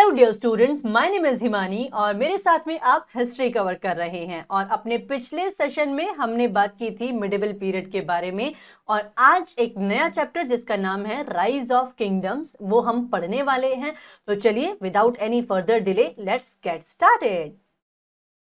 Hello dear students, my name is Himani और मेरे साथ में आप हिस्ट्री कवर कर रहे हैं। और अपने पिछले सेशन में हमने बात की थी मिडिवल पीरियड के बारे में और आज एक नया चैप्टर जिसका नाम है राइज ऑफ किंगडम्स वो हम पढ़ने वाले हैं। तो चलिए without any further delay let's get started.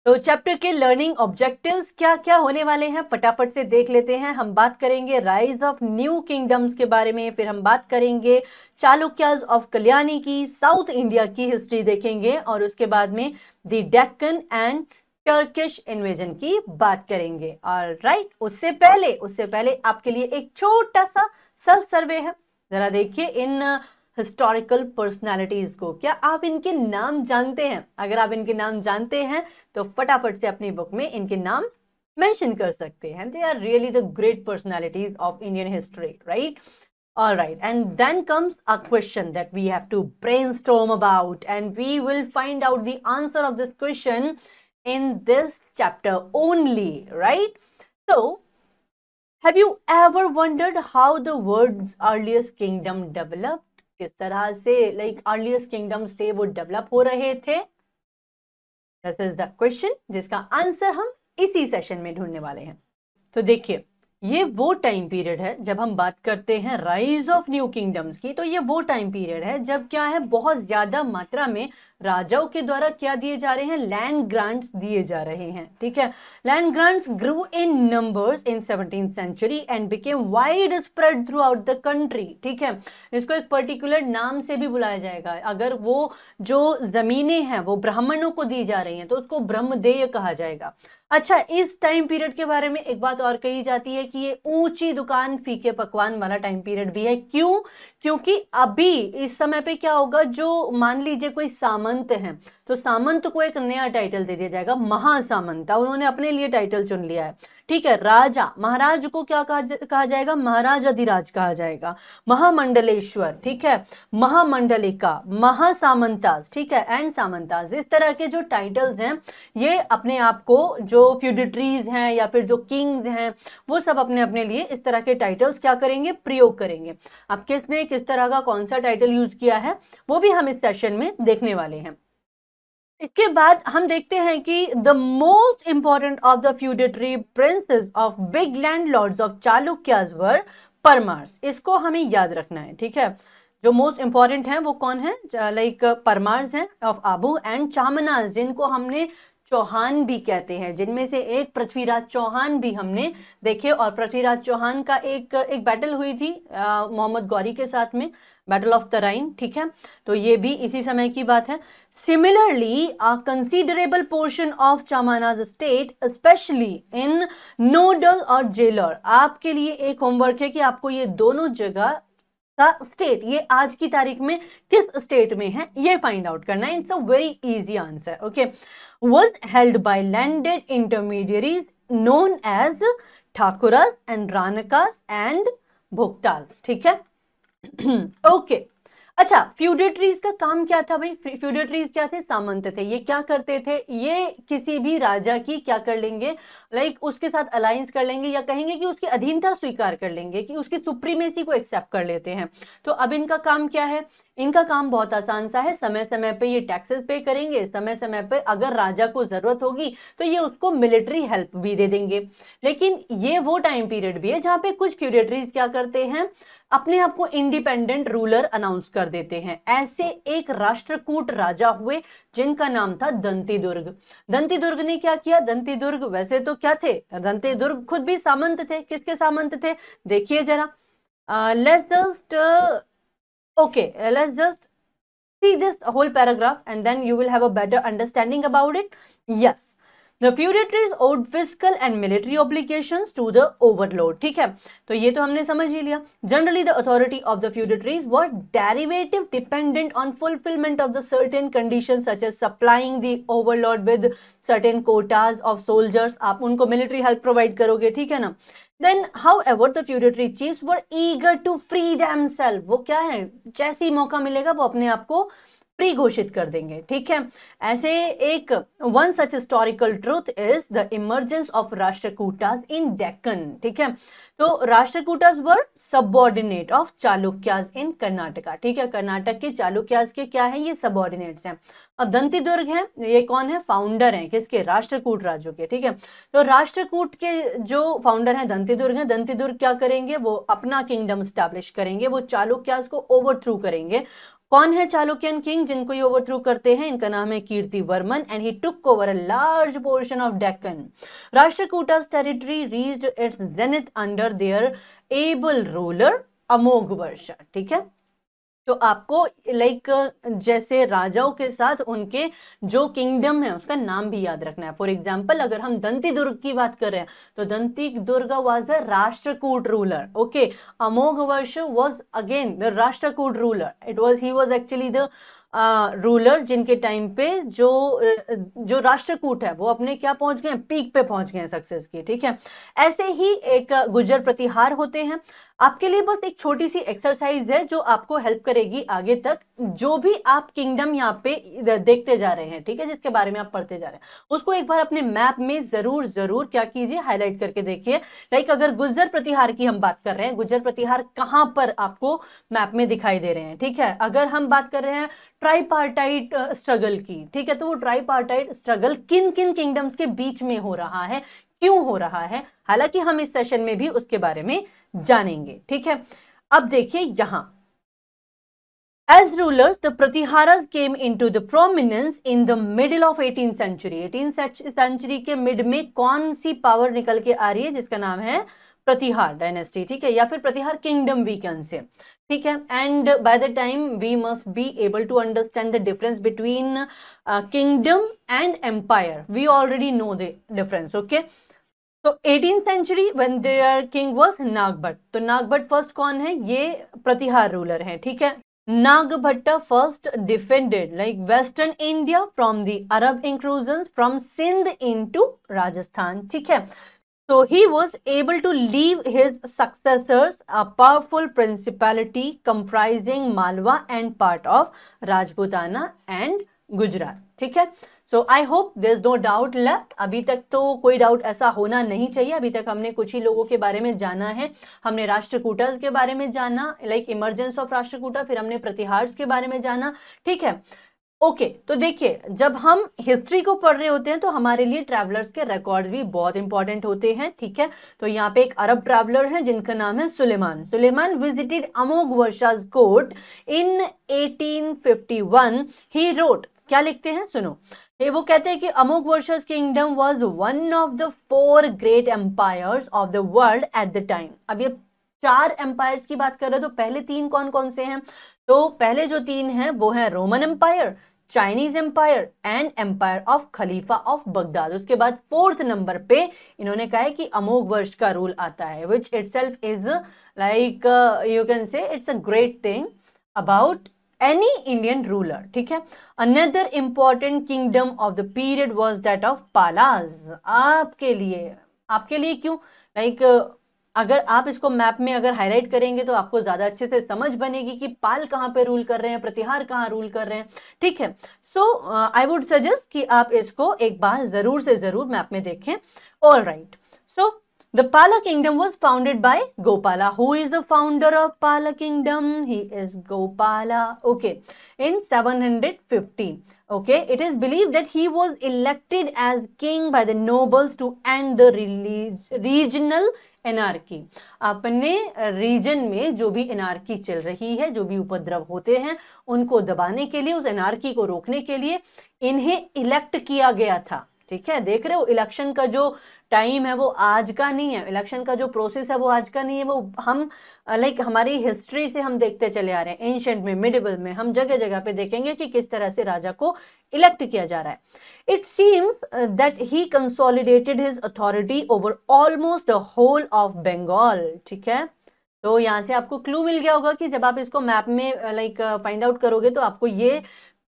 तो चैप्टर के लर्निंग ऑब्जेक्टिव्स क्या क्या होने वाले हैं फटाफट से देख लेते हैं। हम बात करेंगे राइज ऑफ न्यू किंगडम्स के बारे में, फिर हम बात करेंगे चालुक्याज ऑफ कल्याणी की, साउथ इंडिया की हिस्ट्री देखेंगे और उसके बाद में the Deccan and Turkish invasion की बात करेंगे। और राइट, उससे पहले आपके लिए एक छोटा सा सेल्फ सर्वे है। जरा देखिए इन हिस्टोरिकल पर्सनालिटीज को, क्या आप इनके नाम जानते हैं? अगर आप इनके नाम जानते हैं तो फटाफट से अपनी बुक में इनके नाम मेंशन कर सकते हैं। They are really the great personalities of Indian history, right? All right, and then comes a question that we have to brainstorm about, and we will find out the answer of this question in this chapter only, right? So, have you ever wondered how the world's earliest kingdom developed? किस तरह से earliest kingdom से वो develop हो रहे थे? This is the question जिसका answer हम इसी सेशन में ढूंढने वाले हैं। तो देखिए, ये वो टाइम पीरियड है जब हम बात करते हैं राइज ऑफ न्यू किंगडम्स की, तो ये वो टाइम पीरियड है जब क्या है, बहुत ज्यादा मात्रा में राजाओं के द्वारा क्या दिए जा रहे हैं, लैंड ग्रांट्स दिए जा रहे हैं। ठीक है, land grants grew in numbers in 17th century and became widespread throughout the country. ठीक है, इसको एक पर्टिकुलर नाम से भी बुलाया जाएगा। अगर वो जो जमीनें हैं वो ब्राह्मणों को दी जा रही हैं तो उसको ब्रह्मदेय कहा जाएगा। अच्छा, इस टाइम पीरियड के बारे में एक बात और कही जाती है कि ये ऊंची दुकान फीके पकवान वाला टाइम पीरियड भी है। क्यों? क्योंकि अभी इस समय पे क्या होगा, जो मान लीजिए कोई सामंत है तो सामंत को एक नया टाइटल दे दिया जाएगा, महासामंत। उन्होंने अपने लिए टाइटल चुन लिया है। ठीक है, राजा महाराज को क्या कहा जाएगा, महाराज अधिराज कहा जाएगा, महामंडलेश्वर, ठीक है, महामंडलिका, महासामंतास, ठीक है, एंड सामंतास। इस तरह के जो टाइटल्स हैं ये अपने आप को, जो फ्यूडिटरीज हैं या फिर जो किंग्स हैं, वो सब अपने अपने लिए इस तरह के टाइटल्स क्या करेंगे, प्रयोग करेंगे। अब किसने किस तरह का कौन सा टाइटल यूज किया है वो भी हम इस सेशन में देखने वाले हैं। इसके बाद हम देखते हैं कि the most important of the feudatory princes of big landlords of Chalukyas were Paramars. इसको हमें याद रखना है। ठीक है, जो मोस्ट इंपॉर्टेंट है वो कौन है, परमार्स हैं ऑफ आबू एंड चामनास, जिनको हमने चौहान भी कहते हैं, जिनमें से एक पृथ्वीराज चौहान भी हमने देखे। और पृथ्वीराज चौहान का एक बैटल हुई थी मोहम्मद गौरी के साथ में, बैटल ऑफ तराइन। ठीक है, तो ये भी इसी समय की बात है। Similarly a considerable portion of Chahamanas state specially in Nadol और जेलर। आपके लिए एक होमवर्क है कि आपको ये दोनों जगह का स्टेट, ये आज की तारीख में किस स्टेट में है, ये फाइंड आउट करना है। It's a very easy answer. Okay, was held by landed intermediaries known as Thakurs and Ranakas and Bhoktas. ठीक है, ओके। अच्छा, फ्यूडिटरीज का काम क्या था भाई? फ्यूडिटरीज क्या थे, सामंत थे। ये क्या करते थे, ये किसी भी राजा की क्या कर लेंगे, उसके साथ अलायंस कर लेंगे, या कहेंगे कि उसकी अधीनता स्वीकार कर लेंगे, कि उसकी सुप्रीमेसी को एक्सेप्ट कर लेते हैं। तो अब इनका काम क्या है, इनका काम बहुत आसान सा है। समय समय पे ये टैक्सेस पे करेंगे, समय समय पे अगर राजा को जरूरत होगी तो ये उसको मिलिट्री हेल्प भी दे देंगे। लेकिन ये वो टाइम पीरियड भी है जहां पे कुछ फ्यूडिटरीज क्या करते हैं, अपने आप को इंडिपेंडेंट रूलर अनाउंस कर देते हैं। ऐसे एक राष्ट्रकूट राजा हुए जिनका नाम था दंतीदुर्ग। दंतीदुर्ग ने क्या किया, दंतीदुर्ग वैसे तो क्या थे, दंतीदुर्ग खुद भी सामंत थे। किसके सामंत थे, देखिए जरा, let's just see this whole paragraph and then you will have a better understanding about it. Yes, the feudatories owed fiscal and military obligations to the overlord. ठीक है, तो ये तो हमने समझ ही लिया। Generally the authority of the feudatories were derivative, dependent on fulfillment of the certain conditions such as supplying the overlord with certain quotas of soldiers। आप उनको military help provide करोगे, ठीक है ना। Then, however, the feudatory chiefs were eager to free themselves। वो क्या है, जैसे ही मौका मिलेगा वो अपने आप को फ्री घोषित कर देंगे, ठीक है। ऐसे एक one such historical truth is the emergence of Rashtrakutas in Deccan, ठीक है। तो Rashtrakutas were subordinate of Chalukyas in Karnataka, ठीक है। कर्नाटक के चालुक्यास के क्या है, ये सबऑर्डिनेट्स हैं। अब दंती दुर्ग है, ये कौन है, फाउंडर हैं किसके, राष्ट्रकूट राज्यों के, ठीक है। तो राष्ट्रकूट के जो फाउंडर हैं दंती दुर्ग हैं। दंती दुर्ग क्या करेंगे, वो अपना किंगडम स्टैब्लिश करेंगे, वो चालुक्यास को ओवरथ्रू करेंगे। कौन है चालुक्यन किंग जिनको ये ओवरथ्रो करते हैं, इनका नाम है Kirti Varman, and he took over a large portion of Deccan. Rashtrakuta's territory reached its zenith under their able ruler Amoghavarsha, ठीक है। तो आपको लाइक जैसे राजाओं के साथ उनके जो किंगडम है उसका नाम भी याद रखना है। फॉर एग्जाम्पल अगर हम दंती दुर्ग की बात कर रहे हैं तो Danti Durga was a Rashtrakuta ruler, okay. Amoghavarsha was again the Rashtrakuta ruler, he was actually the ruler जिनके टाइम पे जो राष्ट्रकूट है वो अपने क्या पहुंच गए, पीक पे पहुंच गए सक्सेस की, ठीक है। ऐसे ही एक गुर्जर प्रतिहार होते हैं। आपके लिए बस एक छोटी सी एक्सरसाइज है जो आपको हेल्प करेगी आगे तक, जो भी आप किंगडम यहाँ पे देखते जा रहे हैं, ठीक है, जिसके बारे में आप पढ़ते जा रहे हैं उसको एक बार अपने मैप में जरूर जरूर क्या कीजिए, हाईलाइट करके देखिए। लाइक अगर गुर्जर प्रतिहार की हम बात कर रहे हैं, गुर्जर प्रतिहार कहां पर आपको मैप में दिखाई दे रहे हैं, ठीक है। अगर हम बात कर रहे हैं ट्राइपार्टाइट स्ट्रगल की, ठीक है, तो वो ट्राइपार्टाइट स्ट्रगल किन किन किंगडम्स के बीच में हो रहा है, क्यों हो रहा है, हालांकि हम इस सेशन में भी उसके बारे में जानेंगे, ठीक है। अब देखिए यहां, As rulers, the Pratiharas came into the prominence in the middle of 18th century. 18th century के मिड में कौन सी पावर निकल के आ रही है जिसका नाम है प्रतिहार डायनेस्टी, ठीक है, या फिर प्रतिहार किंगडम वी कैन से, ठीक है। And by the time we must be able to understand the difference between kingdom and empire, we already know the difference, okay. तो 18th century when their king was Nagabhata, तो Nagabhata first कौन है, ये प्रतिहार ruler है, ठीक है। Nagbhatta first defended like Western India from the Arab incursions from Sindh into Rajasthan, ठीक है। So he was able to leave his successors a powerful principality comprising Malwa and part of Rajputana and Gujarat, ठीक है। So I hope there is no doubt left. अभी तक तो कोई doubt ऐसा होना नहीं चाहिए। अभी तक हमने कुछ ही लोगों के बारे में जाना है। हमने राष्ट्रकूटस के बारे में जाना, लाइक इमरजेंस ऑफ राष्ट्रकूटा, फिर हमने प्रतिहार्स के बारे में जाना, ठीक है, ओके। तो देखिए जब हम हिस्ट्री को पढ़ रहे होते हैं तो हमारे लिए ट्रैवलर्स के रिकॉर्ड्स भी बहुत इंपॉर्टेंट होते हैं, ठीक है। तो यहाँ पे एक अरब ट्रैवलर है जिनका नाम है Sulaiman. Sulaiman visited Amoghavarsha's court in 1851। He wrote, क्या लिखते हैं सुनो, वो कहते हैं कि Amoghavarsha's kingdom was one of the 4 great empires of the world at the time. अब ये 4 एम्पायर्स की बात कर रहे हैं तो पहले 3 कौन कौन से हैं, तो पहले जो 3 हैं वो है Roman empire, Chinese empire and empire of खलीफा ऑफ बगदाद। उसके बाद 4th नंबर पे इन्होंने कहा है कि अमोघवर्ष का रूल आता है, which itself is like you can say it's a great thing about any Indian ruler, ठीक है। Another important kingdom of the period was that of Palas। आपके लिए क्यों, लाइक अगर आप इसको मैप में अगर हाईलाइट करेंगे तो आपको ज्यादा अच्छे से समझ बनेगी कि पाल कहां पे रूल कर रहे हैं, प्रतिहार कहां रूल कर रहे हैं, ठीक है। सो आई वुड सजेस्ट कि आप इसको एक बार जरूर से जरूर मैप में देखें। All right, so the Pala kingdom was founded by Gopala. Who is the founder of Pala kingdom? He is Gopala. Okay, in 750. Okay, it is believed that he was elected as king by the nobles to end the regional anarchy. अपने reason में जो भी anarchy चल रही है, जो भी उपद्रव होते हैं, उनको दबाने के लिए, उस एनार्की को रोकने के लिए इन्हें इलेक्ट किया गया था, ठीक है। देख रहे हो इलेक्शन का जो टाइम है वो आज का नहीं है, इलेक्शन का जो प्रोसेस है वो आज का नहीं है, वो हम लाइक हमारी हिस्ट्री से हम देखते चले आ रहे हैं। एंशिएंट में, मिडिवल में हम जगह जगह पे देखेंगे कि किस तरह से राजा को इलेक्ट किया जा रहा है। It seems that he consolidated his authority over almost the whole of Bengal, ठीक है। तो यहाँ से आपको क्लू मिल गया होगा कि जब आप इसको मैप में लाइक फाइंड आउट करोगे तो आपको ये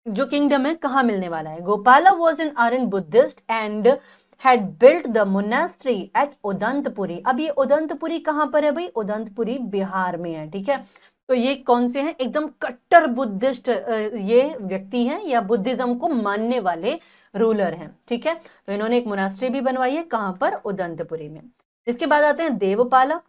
जो किंगडम है कहाँ मिलने वाला है। Gopala was an Aryan Buddhist and had built the monastery at Odantapuri. अब ये उदंतपुरी कहां पर है भाई, उदंतपुरी बिहार में है, ठीक है। तो ये कौन से हैं? एकदम कट्टर बुद्धिस्ट ये व्यक्ति हैं या बुद्धिज्म को मानने वाले रूलर हैं। ठीक है, तो इन्होंने एक मोनास्ट्री भी बनवाई है, कहां पर? उदंतपुरी में। इसके बाद आते हैं देवपाला।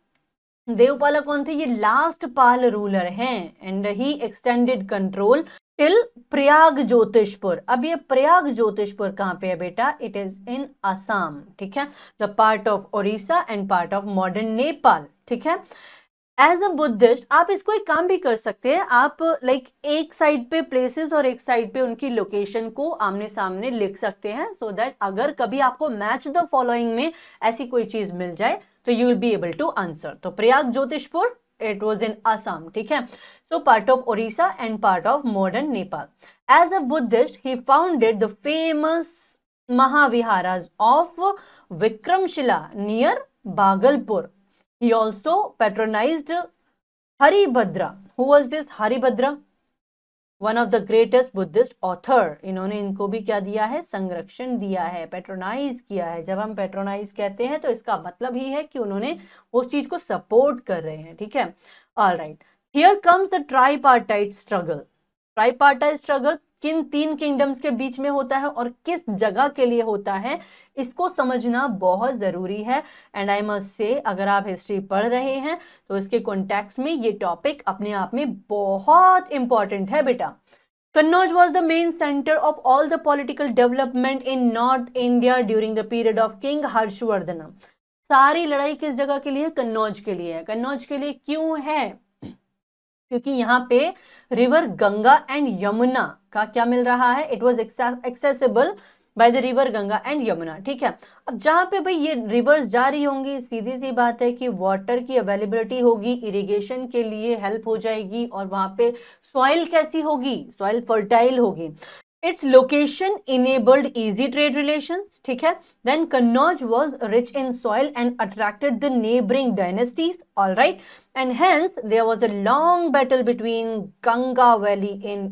देवपाला कौन थे? ये लास्ट पाल रूलर हैं and he extended control till Prayag Jyotishpur. अब ये प्रयाग ज्योतिषपुर कहां पे है बेटा? It is in Assam. ठीक है, the part of Odisha and part of modern Nepal. ठीक है, एज अ बुद्धिस्ट आप इसको एक काम भी कर सकते हैं, आप लाइक एक साइड पे प्लेसेस और एक साइड पे उनकी लोकेशन को आमने सामने लिख सकते हैं, सो दैट अगर कभी आपको मैच द फॉलोइंग में ऐसी कोई चीज मिल जाए तो you will be able to answer. तो Pragjyotishpur, it was in Assam. ठीक है, so part of Odisha and part of modern Nepal. As a Buddhist he founded the famous Mahaviharas of Vikramashila near Bhagalpur. He also patronized Haribhadra. Who was this Haribhadra? One of the greatest Buddhist author. इन्होंने इनको भी क्या दिया है? संरक्षण दिया है, पेट्रोनाइज किया है। जब हम पेट्रोनाइज कहते हैं तो इसका मतलब ही है कि उन्होंने उस चीज को सपोर्ट कर रहे हैं। ठीक है, all right. Here comes the tripartite struggle. Tripartite struggle किन तीन किंगडम्स के बीच में होता है और किस जगह के लिए होता है, इसको समझना बहुत जरूरी है। एंड आई मस्ट से, अगर आप हिस्ट्री पढ़ रहे हैं तो इसके कॉन्टेक्स्ट में ये टॉपिक अपने आप में बहुत इंपॉर्टेंट है बेटा। Kannauj was the main centre of all the political development in north India during the period of king Harshvardhan. सारी लड़ाई किस जगह के लिए? कन्नौज के लिए है। कन्नौज के लिए क्यों है? क्योंकि यहाँ पे रिवर गंगा एंड यमुना का क्या मिल रहा है? It was accessible by the river Ganga and Yamuna. ठीक है, अब जहां पे भाई ये रिवर्स जा रही होंगी, सीधी सी बात है कि वाटर की अवेलेबिलिटी होगी, इरिगेशन के लिए हेल्प हो जाएगी, और वहां पे सॉइल कैसी होगी? सॉइल फर्टाइल होगी। Its location enabled easy trade relations. ठीक है, then Kannauj was rich in soil and attracted the neighboring dynasties. All right, and hence there was a long battle between Ganga Valley in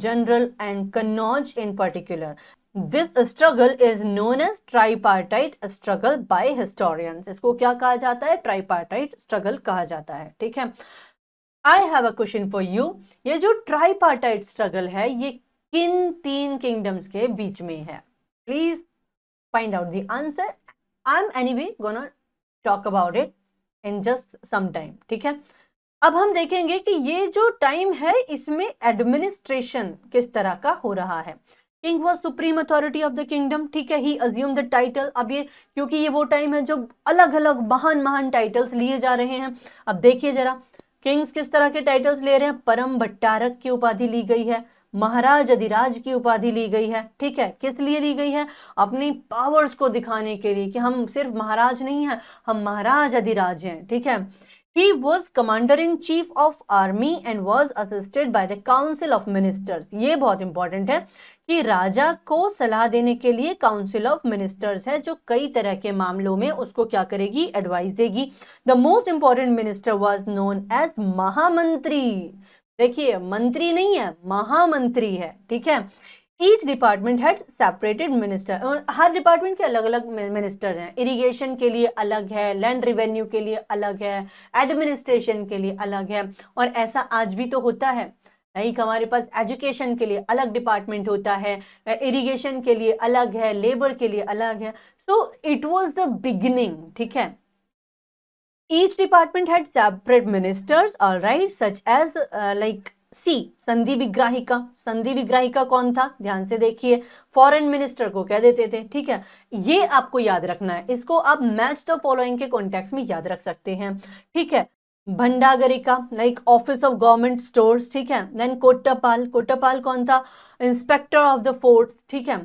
general and Kannauj in particular. This struggle is known as tripartite struggle by historians. इसको क्या कहा जाता है? tripartite struggle कहा जाता है। ठीक है, I have a question for you. ये जो tripartite struggle है, ये किन तीन किंगडम्स के बीच में है? Please find out the answer. I am anyway gonna talk about it in just some time. ठीक है, अब हम देखेंगे कि ये जो टाइम है इसमें एडमिनिस्ट्रेशन किस तरह का हो रहा है। King was supreme authority of the kingdom. ठीक है, ही अज्यूम द टाइटल। अब ये क्योंकि ये वो टाइम है जो अलग अलग महान महान टाइटल्स लिए जा रहे हैं। अब देखिए जरा, किंग्स किस तरह के टाइटल्स ले रहे हैं? परम भट्टारक की उपाधि ली गई है, महाराज अधिराज की उपाधि ली गई है। ठीक है, किस लिए ली गई है? अपनी पावर्स को दिखाने के लिए कि हम सिर्फ महाराज नहीं हैं, हम महाराज अधिराज हैं। ठीक है, he was commander in chief of army and was assisted by the council of ministers. ये बहुत इंपॉर्टेंट है कि राजा को सलाह देने के लिए काउंसिल ऑफ मिनिस्टर्स है, जो कई तरह के मामलों में उसको क्या करेगी? एडवाइस देगी। The most important minister was known as mahamantri. देखिए, मंत्री नहीं है, महामंत्री है। ठीक है, each department had separated minister, और हर डिपार्टमेंट के अलग अलग मिनिस्टर हैं। इरिगेशन के लिए अलग है, लैंड रेवेन्यू के लिए अलग है, एडमिनिस्ट्रेशन के लिए अलग है, और ऐसा आज भी तो होता है। लाइक हमारे पास एजुकेशन के लिए अलग डिपार्टमेंट होता है, इरिगेशन के लिए अलग है, लेबर के लिए अलग है। So it was the beginning. ठीक है, each department had separate ministers, all right, such as like सी संधि विग्राहिका। संधि विग्राहिका कौन था? ध्यान से देखिए, फॉरेन मिनिस्टर को कह देते थे। ठीक है, ये आपको याद रखना है, इसको आप मैच द फॉलोइंग के कॉन्टेक्स्ट में याद रख सकते हैं। ठीक है, Bhandagarika like office of government stores. ठीक है, देन कोट्टापाल। कोट्टापाल कौन था? Inspector of the forts. ठीक है,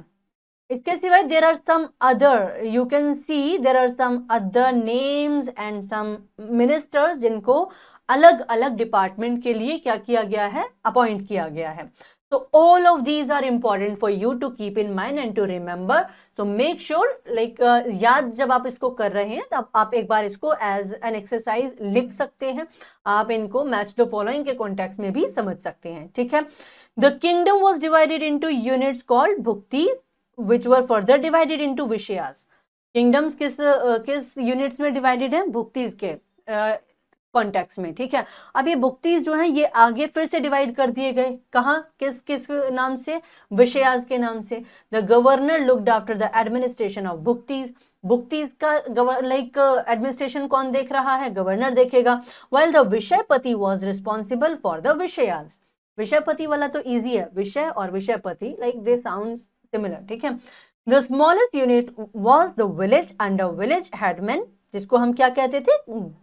इसके सिवाय there are some other, you can see there are some other names and some ministers जिनको अलग अलग डिपार्टमेंट के लिए क्या किया गया है? अपॉइंट किया गया है। तो all of these are important for you to keep in mind and to remember. So make sure like याद जब आप इसको कर रहे हैं तब आप एक बार इसको एज एन एक्सरसाइज लिख सकते हैं। आप इनको मैच द फॉलोइंग के कॉन्टेक्स्ट में भी समझ सकते हैं। ठीक है, the kingdom was divided into units called bhukti which were further divided into vishayas. Kingdoms किस यूनिट्स में डिवाइडेड है? भुक्तिज के। कॉन्टेक्स्ट में, ठीक है। अब ये भुक्तीज जो हैं ये आगे फिर से डिवाइड कर दिए गए, कहाँ, किस किस नाम से, विषयाज के नाम से। The governor looked after the administration of bhuktis, bhuktis का एडमिनिस्ट्रेशन कौन देख रहा है, गवर्नर देखेगा। while the vishayapati was responsible for the vishayas, vishayapati वाला तो इजी है, विषय और vishayapati like they sound similar, ठीक है। The smallest unit was the village under village headman, जिसको हम क्या कहते थे,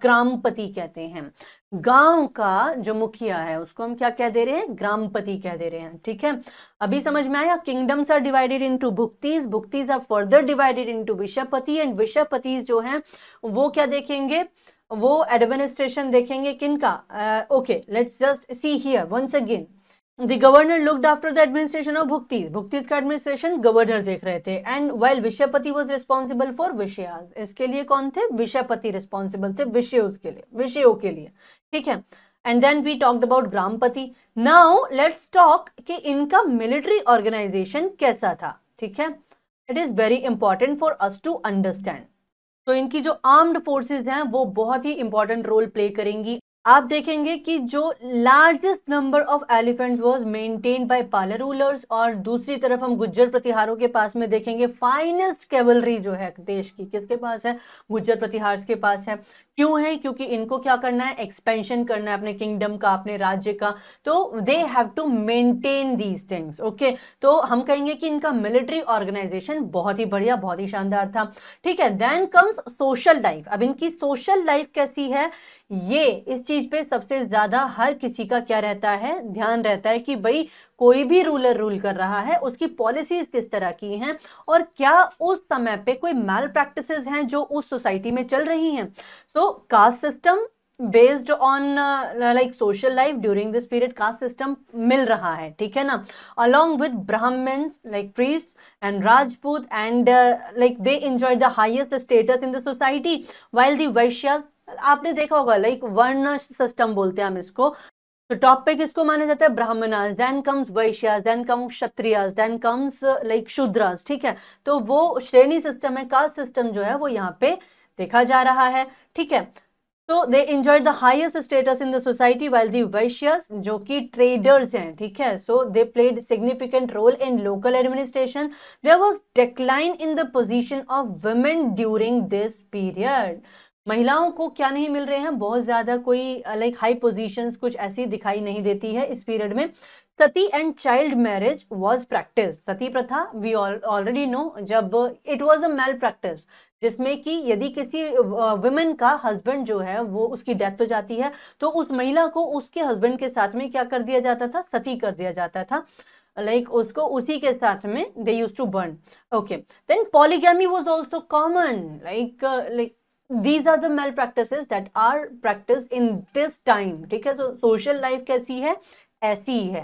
ग्रामपति कहते हैं। गांव का जो मुखिया है उसको हम क्या कह दे रहे हैं, ग्रामपति कह दे रहे हैं, ठीक है। अभी समझ में आया, kingdoms are divided into bhuktis, bhuktis are further divided into vishayapati, and vishayapati जो हैं वो क्या देखेंगे, वो एडमिनिस्ट्रेशन देखेंगे किनका। Okay, let's just see here once again. The governor looked after the administration of bhuktis, bhuktis का एडमिनिस्ट्रेशन गवर्नर देख रहे थे। And while vishayapati was responsible for vishayas, इसके लिए कौन थे, विषयपति रिस्पॉन्सिबल थे विषयों के लिए, विषयों के लिए, ठीक है। And then we talked about gramapati. Now let's talk कि इनका मिलिट्री ऑर्गेनाइजेशन कैसा था, ठीक है। It is very important for us to understand. तो इनकी जो आर्म्ड फोर्सेज हैं वो बहुत ही इंपॉर्टेंट रोल प्ले करेंगी। आप देखेंगे कि जो largest number of elephants was maintained by पाला रूलर्स, और दूसरी तरफ हम गुज्जर प्रतिहारों के पास में देखेंगे फाइनेस्ट कैवलरी जो है देश की किसके पास है, गुज्जर प्रतिहार के पास है। क्यों है, क्योंकि इनको क्या करना है, एक्सपेंशन करना है अपने किंगडम का, अपने राज्य का, तो they have to maintain these things, okay. तो हम कहेंगे कि इनका मिलिट्री ऑर्गेनाइजेशन बहुत ही बढ़िया, बहुत ही शानदार था, ठीक है। Then comes social life. अब इनकी सोशल लाइफ कैसी है, ये इस चीज पे सबसे ज्यादा हर किसी का क्या रहता है, ध्यान रहता है कि भाई कोई भी रूलर रूल कर रहा है उसकी पॉलिसीज किस तरह की हैं, और क्या उस समय पे कोई मैल प्रैक्टिसेस हैं जो उस सोसाइटी में चल रही हैं। So caste system based on like social life during this period, caste system मिल रहा है, ठीक है ना। Along with Brahmins like priest and Rajput, and like they enjoy the highest status in the society, while the Vaishyas, आपने देखा होगा लाइक वर्ण सिस्टम बोलते हैं हम इसको। तो टॉप पे किसको माना जाता है, Brahmanas, then comes Vaishyas, then comes Kshatriyas, then comes like Shudras, ठीक है। तो वो श्रेणी सिस्टम है, कास्ट सिस्टम जो है वो यहाँ पे देखा जा रहा है, ठीक है। तो they enjoyed the highest status in the society, while the Vaishyas जो कि ट्रेडर्स हैं, ठीक है, so they played significant role in local administration. There was decline in the position of women during this period. महिलाओं को क्या नहीं मिल रहे हैं, बहुत ज्यादा कोई लाइक हाई पोजीशंस कुछ ऐसी दिखाई नहीं देती है इस पीरियड में। Sati and child marriage was practice, sati प्रथा वी ऑलरेडी नो, जब it was a malpractice, जिसमें कि यदि किसी वुमेन का हस्बैंड जो है वो उसकी डेथ हो जाती है तो उस महिला को उसके हस्बैंड के साथ में क्या कर दिया जाता था, सती कर दिया जाता था, लाइक उसको उसी के साथ में they used to burn, okay. Then polygamy was also common, like these are the malpractices that are practiced in this time, ठीक है। so social life कैसी है, ऐसी ही है,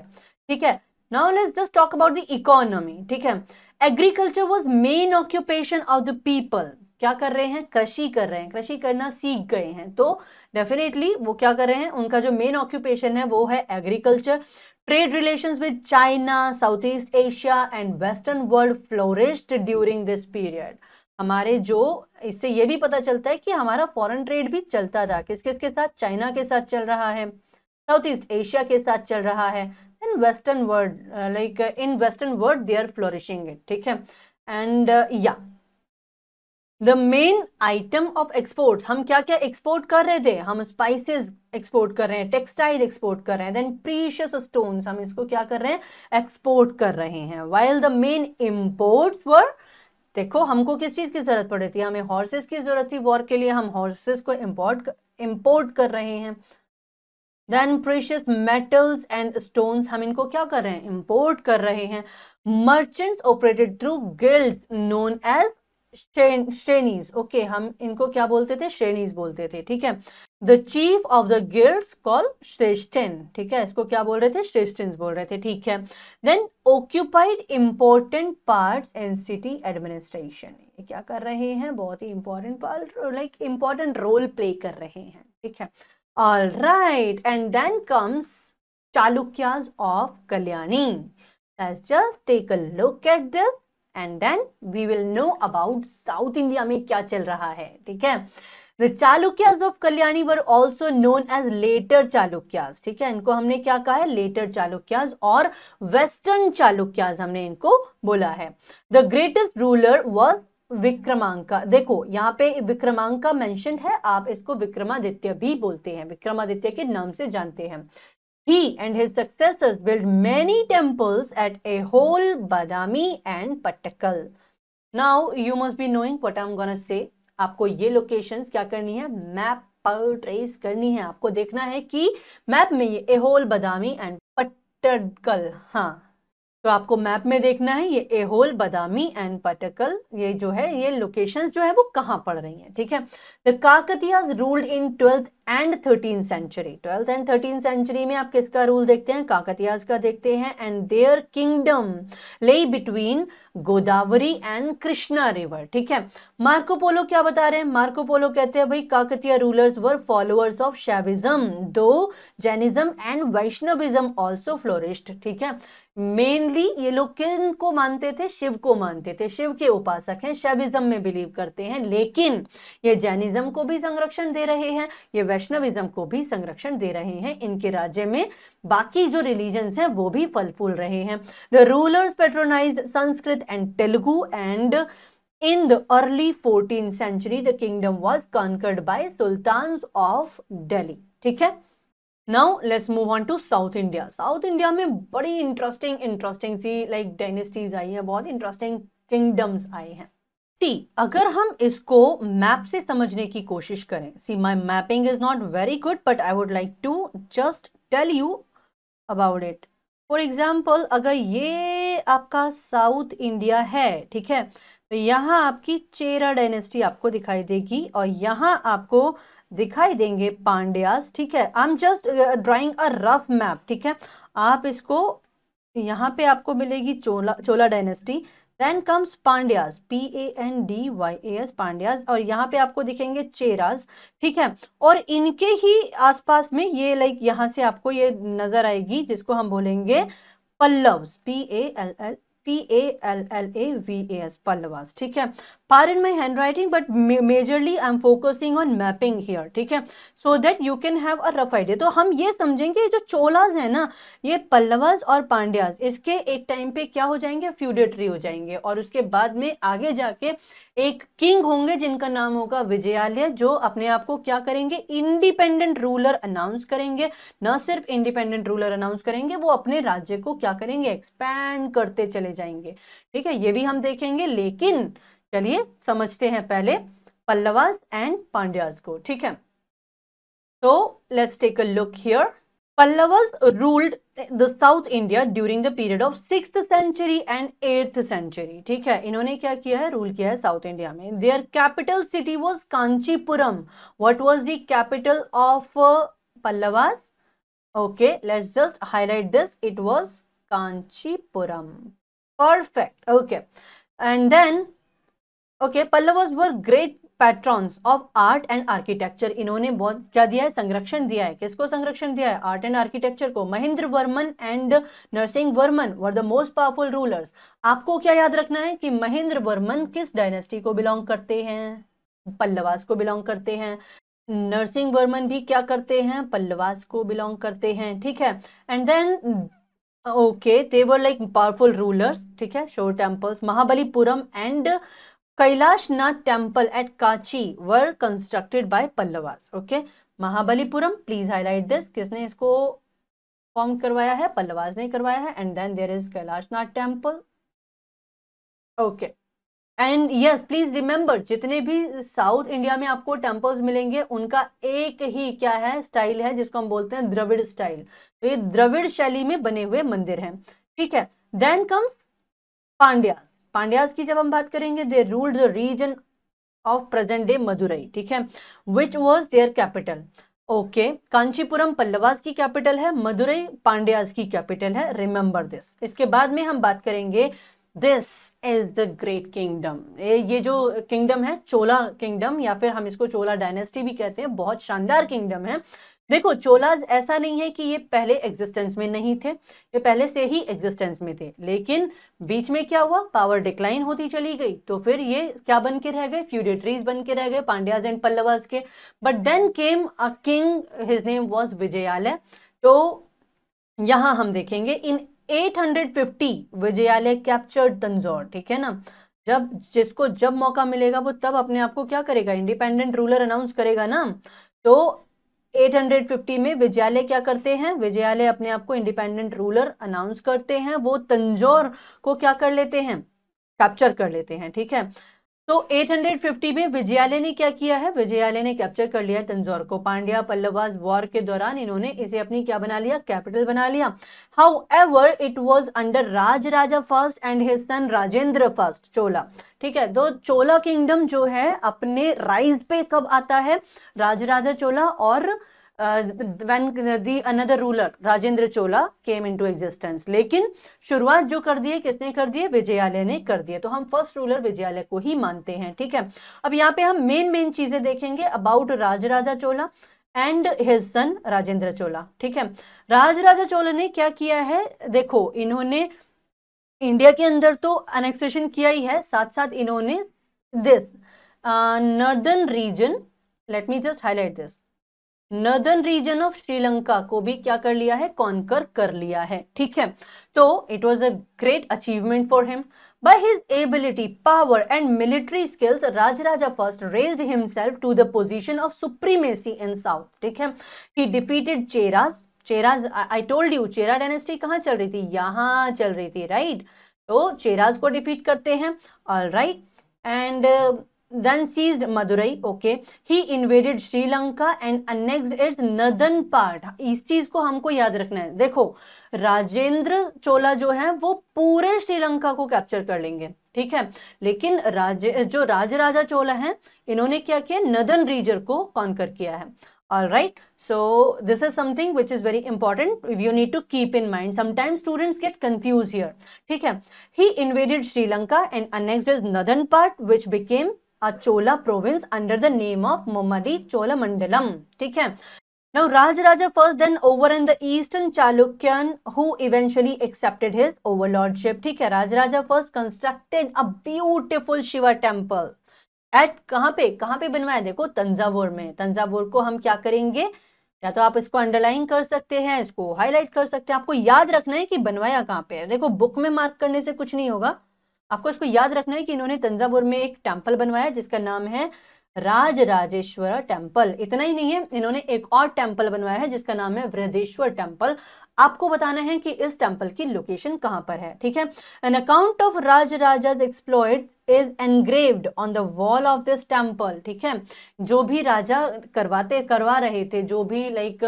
ठीक है। now let's just talk about the economy, ठीक है। agriculture was main occupation of the people, क्या कर रहे हैं, कृषि कर रहे हैं, कृषि करना सीख गए हैं, तो डेफिनेटली वो क्या कर रहे हैं, उनका जो मेन ऑक्यूपेशन है वो है agriculture. Trade relations with China, south east Asia and western world flourished during this period. हमारे जो इससे ये भी पता चलता है कि हमारा फॉरेन ट्रेड भी चलता था, किस किस के साथ, चाइना के साथ चल रहा है, साउथ ईस्ट एशिया के साथ चल रहा है, and western world, like in western world they are flourishing it, ठीक है। एंड या the main item of exports, हम क्या क्या एक्सपोर्ट कर रहे थे, हम स्पाइसेस एक्सपोर्ट कर रहे हैं, टेक्सटाइल एक्सपोर्ट कर रहे हैं, देन प्रीशियस स्टोन्स, हम इसको क्या कर रहे हैं, एक्सपोर्ट कर रहे हैं। वाइल द मेन इंपोर्ट्स वर, देखो हमको किस चीज की जरूरत पड़ी थी, हमें हॉर्सेस की जरूरत थी वॉर के लिए, हम हॉर्सेस को इंपोर्ट कर रहे हैं। Then precious metals and stones, हम इनको क्या कर रहे हैं, इंपोर्ट कर रहे हैं। Merchants operated through guilds known as shrenis, okay, हम इनको क्या बोलते थे, श्रेणीज बोलते थे, ठीक है। The chief of the guilds call shreshthin, ठीक है, इसको क्या बोल रहे थे, श्रेष्ठन्स बोल रहे थे, ठीक है। Then occupied important parts in city administration, ये क्या कर रहे हैं, बहुत ही important part, like important role play कर रहे हैं, ठीक है। All right, and then comes Chalukyas of Kalyani. Let's just take a look at this and then we will know about south India में क्या चल रहा है, ठीक है। The Chalukyas of Kalyani were also known as later Chalukyas, ठीक है, इनको हमने क्या कहा है, लेटर चालुक्याज और वेस्टर्न चालुक्याज हमने इनको बोला है। द ग्रेटेस्ट रूलर वॉज विक्रमांका, देखो यहाँ पे विक्रमांका मेंशन्ड है, आप इसको विक्रमादित्य भी बोलते हैं, विक्रमादित्य के नाम से जानते हैं। He and his successors built many temples at Ahol, Badami and Pattakal. Now you must be knowing what I'm gonna say. आपको ये लोकेशंस क्या करनी है, मैप पर ट्रेस करनी है, आपको देखना है कि मैप में ये एहोल, बदामी एंड पट्टडकल, हाँ, तो आपको मैप में देखना है ये एहोल, बदामी एंड पट्टडकल, ये जो है ये लोकेशंस जो है वो कहाँ पड़ रही हैं, ठीक है। The Kakatiyas ruled in 12th and 13th century, 12th and 13th century में आप किसका रूल देखते हैं, काकतीयाज का देखते हैं। एंड देयर किंगडम ले between Godavari and Krishna river, ठीक है। मार्को पोलो क्या बता रहे हैं, मार्को पोलो कहते हैं भाई Kakatiya rulers were followers of Shaivism, though Jainism and Vaishnavism also flourished, ठीक है। मेनली ये लोग किन को मानते थे, शिव को मानते थे, शिव के उपासक हैं, शैविज्म में बिलीव करते हैं, लेकिन ये जैनिज्म को भी संरक्षण दे रहे हैं, ये वैष्णविज्म को भी संरक्षण दे रहे हैं, इनके राज्य में बाकी जो रिलीजन्स हैं वो भी फल फूल रहे हैं। The rulers patronised Sanskrit and Telugu and in the early 14th century the kingdom was conquered by sultans of Delhi, ठीक है। Now let's move on to South India. South India में बड़ी इंटरेस्टिंग सी लाइक डायनेस्टीज आई हैं, बहुत इंटरेस्टिंग किंगडम्स आए हैं। सी अगर हम इसको मैप से समझने की कोशिश करें, see my mapping is not very good but I would like to just tell you about it. For example अगर ये आपका साउथ इंडिया है, ठीक है, तो यहाँ आपकी चेरा डायनेस्टी आपको दिखाई देगी और यहाँ आपको दिखाई देंगे पांड्यास, ठीक है। I am just drawing a rough map, ठीक है। आप इसको यहाँ पे आपको मिलेगी Chola dynasty, then comes Pandyas, PANDYAS Pandyas, और यहाँ पे आपको दिखेंगे चेरास, ठीक है। और इनके ही आसपास में ये लाइक यहाँ से आपको ये नजर आएगी जिसको हम बोलेंगे पल्लव्स, PALLAVAS, पल्लवास, ठीक है। Pardon my handwriting, but majorly I'm focusing on mapping here, ठीक है, so that you can have a rough idea। तो हम ये समझेंगे जो चोलास है ना, ये पल्लवास और पांड्यास, इसके एक टाइम पे क्या हो जाएंगे, फ्यूडेटरी हो जाएंगे, और उसके बाद में आगे जाके एक किंग होंगे जिनका नाम होगा विजयालय, जो अपने आप को क्या करेंगे, इंडिपेंडेंट रूलर अनाउंस करेंगे। न सिर्फ इंडिपेंडेंट रूलर अनाउंस करेंगे, वो अपने राज्य को क्या करेंगे, एक्सपैंड करते चले जाएंगे, ठीक है, ये भी हम देखेंगे। लेकिन चलिए समझते हैं पहले पल्लवास एंड पांड्यास को, ठीक है। तो let's take a look here. Pallavas ruled the South India during the period of 6th century and 8th century, ठीक है। इन्होंने क्या किया है, रूल किया है साउथ इंडिया में। Their capital city was Kanchipuram. What was the capital of Pallavas? Okay, let's just highlight this. It was Kanchipuram. Perfect. Okay, and then okay, Pallavas were great patrons of art and architecture. इन्होंने बहुत क्या दिया है, संरक्षण दिया है, किसको संरक्षण दिया है, आर्ट एंड आर्किटेक्चर को। Mahendra Varman and Narasimha Varman were the most powerful rulers. आपको क्या याद रखना है कि महेंद्र वर्मन किस डायनेस्टी को बिलोंग करते हैं, पल्लवास को बिलोंग करते हैं। नरसिंह वर्मन भी क्या करते हैं, पल्लवास को बिलोंग करते हैं, ठीक है। And then okay, they were like powerful rulers, ठीक है। Shore temples, Mahabalipuram and Kailashnath temple at Kachi were constructed by Pallavas. Okay, Mahabalipuram, please highlight this. किसने इसको फॉर्म करवाया है, पल्लवास ने करवाया है। And then there is Kailashnath temple. Okay, and yes please remember, जितने भी साउथ इंडिया में आपको टेम्पल्स मिलेंगे उनका एक ही क्या है, स्टाइल है, जिसको हम बोलते हैं द्रविड़ स्टाइल। तो ये द्रविड़ शैली में बने हुए मंदिर हैं, ठीक है। Then comes Pandyas. पांड्यास की जब हम बात करेंगे, they ruled the region of present day Madurai, ठीक है, which was their capital. Okay, Kanchipuram Pallavas की कैपिटल है, मदुरई पांड्यास की कैपिटल है, रिमेंबर दिस। इसके बाद में हम बात करेंगे, this is the great kingdom. ये जो किंगडम है, चोला किंगडम, या फिर हम इसको चोला डायनेस्टी भी कहते हैं, बहुत शानदार किंगडम है। देखो चोलाज ऐसा नहीं है कि ये पहले एग्जिस्टेंस में नहीं थे, ये पहले से ही एग्जिस्टेंस में थे, लेकिन बीच में क्या हुआ, पावर डिक्लाइन होती चली गई, तो फिर ये क्या बन के रह गए, फ्यूडेटरीज बन के रह गए पांड्याज एंड पल्लवास के। But then came a king, his name was Vijayalaya. तो यहां हम देखेंगे इन 850 विजयालय कैप्चर्ड तंजौर, ठीक है ना। जब जिसको जब मौका मिलेगा वो तब अपने आप को क्या करेगा, इंडिपेंडेंट रूलर अनाउंस करेगा ना। तो 850 में विजयालय क्या करते हैं, विजयालय अपने आप को इंडिपेंडेंट रूलर अनाउंस करते हैं, वो तंजौर को क्या कर लेते हैं, कैप्चर कर लेते हैं, ठीक है। तो 850 में विजयालय ने क्या किया है, विजयालय ने कैप्चर कर लिया तंजौर को। पांड्या पल्लवास वॉर के दौरान इन्होंने इसे अपनी क्या बना लिया, कैपिटल बना लिया। However it was under Rajaraja first and his son Rajendra first Chola, ठीक है। तो चोला किंगडम जो है अपने राइज पे कब आता है, राजराजा चोला और when the another ruler Rajendra Chola came into existence। लेकिन शुरुआत जो कर दी है किसने कर दी है, विजयालय ने कर दी है। तो हम फर्स्ट रूलर विजयालय को ही मानते हैं, ठीक है। अब यहाँ पे हम मेन चीजें देखेंगे about Rajaraja Chola and his son Rajendra Chola, ठीक है। राजराजा चोला ने क्या किया है, देखो इन्होंने इंडिया के अंदर तो अनेक्सेशन किया ही है, साथ साथ इन्होंने this northern region, let me just highlight this, northern region of Sri Lanka को भी क्या कर लिया है, कॉन्कर कर लिया है, ठीक है। तो it was a great achievement for him. By his ability, power and military skills, Rajaraja first raised himself to the position of supremacy in South, ठीक है। He defeated Cheras, Cheras, I told you Chera dynasty कहाँ चल रही थी, यहाँ चल रही थी, राइट। तो चेराज को डिफीट करते हैं, alright, and then seized Madurai, okay, he invaded Sri Lanka and annexed its northern part। इस चीज को हमको याद रखना है। देखो राजेंद्र चोला जो है वो पूरे श्रीलंका को कैप्चर कर लेंगे, ठीक है, लेकिन जो राजराजा चोला है इन्होंने क्या किया, नॉर्दर्न रीजन को कॉन्कर किया है। All right, so this is something which is very important, you need to keep in mind, sometimes students get confused here, ठीक है। He invaded Sri Lanka and annexed its northern part which became a Chola province under the name of Mummadi Cholamandalam, ठीक है। Now Rajaraja first then overran the eastern Chalukyan who eventually accepted his overlordship, ठीक है। Rajaraja first constructed a beautiful Shiva temple at कहाँ पे बनवाया, देखो तंजावुर में। तंजावुर को हम क्या करेंगे, या तो आप इसको अंडरलाइन कर सकते हैं, इसको हाईलाइट कर सकते हैं, आपको याद रखना है कि बनवाया कहाँ पे है। देखो बुक में मार्क करने से कुछ नहीं होगा, आपको इसको याद रखना है कि इन्होंने तंजावुर में एक टेम्पल बनवाया जिसका नाम है राजराजेश्वर टेम्पल। इतना ही नहीं है, इन्होंने एक और टेम्पल बनवाया है जिसका नाम है वृहदेश्वर टेम्पल। आपको बताना है कि इस टेम्पल की लोकेशन कहां पर है, ठीक है। An account of Rajaraja's exploit is engraved on the wall of this temple, ठीक है। जो भी राजा करवा रहे थे, जो भी लाइक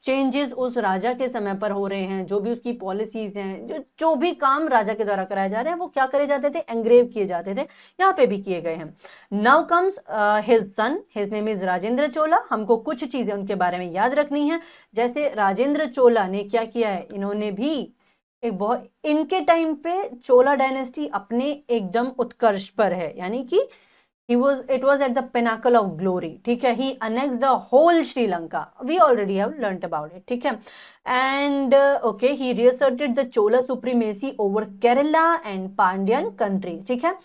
चेंजेस उस राजा के समय पर हो रहे हैं, जो भी उसकी पॉलिसीज हैं, जो भी काम राजा के द्वारा कराए जा रहे हैं, वो क्या करे जाते थे, एंग्रेव किए जाते थे। यहाँ पे भी किए गए हैं। Now comes his son, his name is Rajendra Chola. हमको कुछ चीजें उनके बारे में याद रखनी है। जैसे राजेंद्र चोला ने क्या किया है, इन्होंने भी एक बहुत, इनके टाइम पे चोला डायनेस्टी अपने एकदम उत्कर्ष पर है, यानी कि it was at the pinnacle of glory, ठीक है। He annexed the whole Sri Lanka, we already have learnt about it, ठीक है। And okay, he reasserted the Chola supremacy over Kerala and Pandyan country, ठीक है।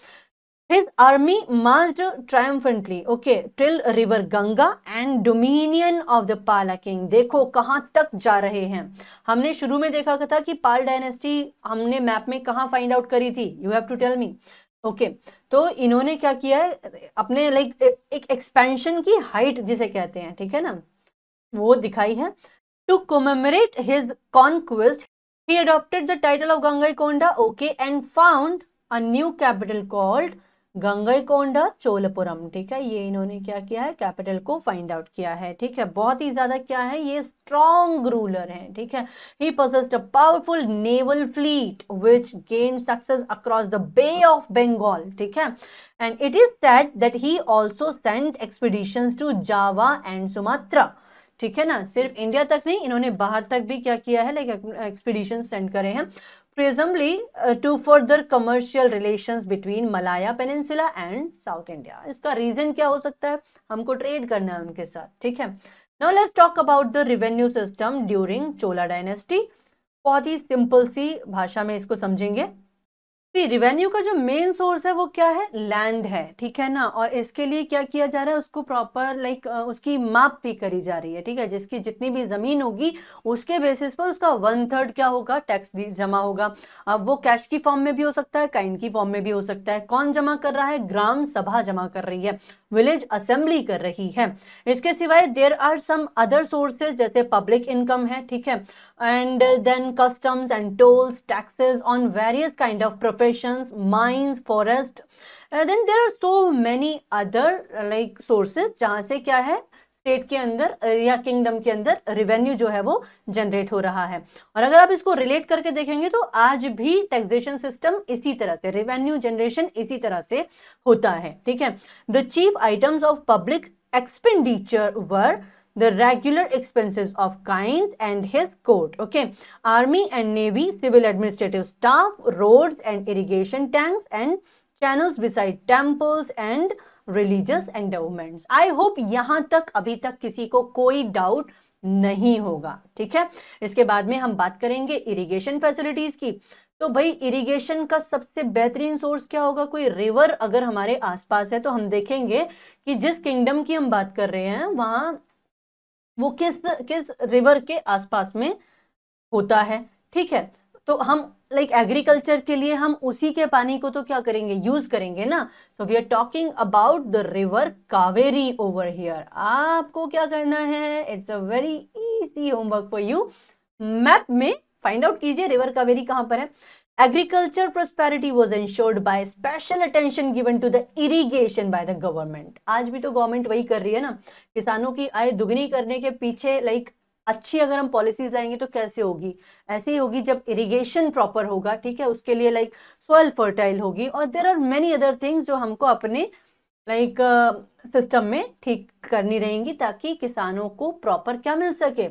His army marched triumphantly, okay, till river Ganga and dominion of the Pala king। देखो कहां तक जा रहे हैं। हमने शुरू में देखा था कि पाल डायनेस्टी हमने मैप में कहां फाइंड आउट करी थी, you have to tell me, okay. तो इन्होंने क्या किया है, अपने लाइक एक एक्सपेंशन की हाइट जिसे कहते हैं, ठीक है ना, वो दिखाई है। To commemorate his conquest he adopted the title of Gangaikonda, okay, and found a new capital called Gangaikonda Cholapuram, ठीक है। ये इन्होंने क्या किया है, कैपिटल को फाइंड आउट किया है, ठीक है। बहुत ही ज्यादा क्या है, ये स्ट्रॉन्ग रूलर है, ठीक है। ही possessed a powerful naval fleet which gained success across the Bay of Bengal, ठीक है। and it is said that he also sent expeditions to Java and Sumatra, ठीक है ना। सिर्फ इंडिया तक नहीं, इन्होंने बाहर तक भी क्या किया है, लाइक एक्सपीडिशन सेंड करे हैं, presumably to further commercial relations between Malaya Peninsula and South India। इसका रीजन क्या हो सकता है, हमको ट्रेड करना है उनके साथ, ठीक है। Now let's talk about the revenue system during Chola dynasty. बहुत ही सिंपल सी भाषा में इसको समझेंगे। रिवेन्यू का जो मेन सोर्स है वो क्या है, लैंड है, ठीक है ना। और इसके लिए क्या किया जा रहा है, उसको प्रॉपर उसकी माप भी करी जा रही है, ठीक है। जिसकी जितनी भी जमीन होगी उसके बेसिस पर उसका 1/3 क्या होगा, टैक्स जमा होगा। अब वो कैश की फॉर्म में भी हो सकता है, काइंड की फॉर्म में भी हो सकता है। कौन जमा कर रहा है, ग्राम सभा जमा कर रही है, विलेज असेंबली कर रही है। इसके सिवाय there are some other sources, जैसे पब्लिक इनकम है, ठीक है, and then customs and tolls, taxes on various kind of professions, mines, forest, then there are so many other sources जहां से क्या है, स्टेट के अंदर या किंगडम के अंदर रेवेन्यू जो है वो जनरेट हो रहा है। और अगर आप इसको रिलेट करके देखेंगे तो आज भी टैक्सेशन सिस्टम इसी तरह से, रेवेन्यू जनरेशन इसी तरह से होता है, ठीक है। The chief items of public expenditure were the regular expenses of kinds and his court, okay, army and navy, civil administrative staff, roads and irrigation tanks and channels beside temples and religious endowments. I hope यहां तक अभी तक किसी को कोई doubt नहीं होगा, ठीक है। इसके बाद में हम बात करेंगे इरिगेशन फैसिलिटीज की। तो भाई इरिगेशन का सबसे बेहतरीन सोर्स क्या होगा, कोई रिवर अगर हमारे आसपास है तो हम देखेंगे कि जिस किंगडम की हम बात कर रहे हैं वहां वो किस किस रिवर के आसपास में होता है, ठीक है। तो हम एग्रीकल्चर के लिए हम उसी के पानी को तो क्या करेंगे, यूज करेंगे ना। तो we are talking about the river Kaveri over here. आपको क्या करना है, it's a very easy homework for you. Map में फाइंड आउट कीजिए रिवर कावेरी कहां पर है। Agriculture prosperity was ensured by special attention given to the irrigation by the government. आज भी तो गवर्नमेंट वही कर रही है ना, किसानों की आय दुगनी करने के पीछे अच्छी अगर हम पॉलिसीज लाएंगे तो कैसे होगी, ऐसे ही होगी जब इरिगेशन प्रॉपर होगा, ठीक है। उसके लिए सॉइल फर्टाइल होगी और there are many other things जो हमको अपने सिस्टम में ठीक करनी रहेंगी ताकि किसानों को प्रॉपर क्या मिल सके,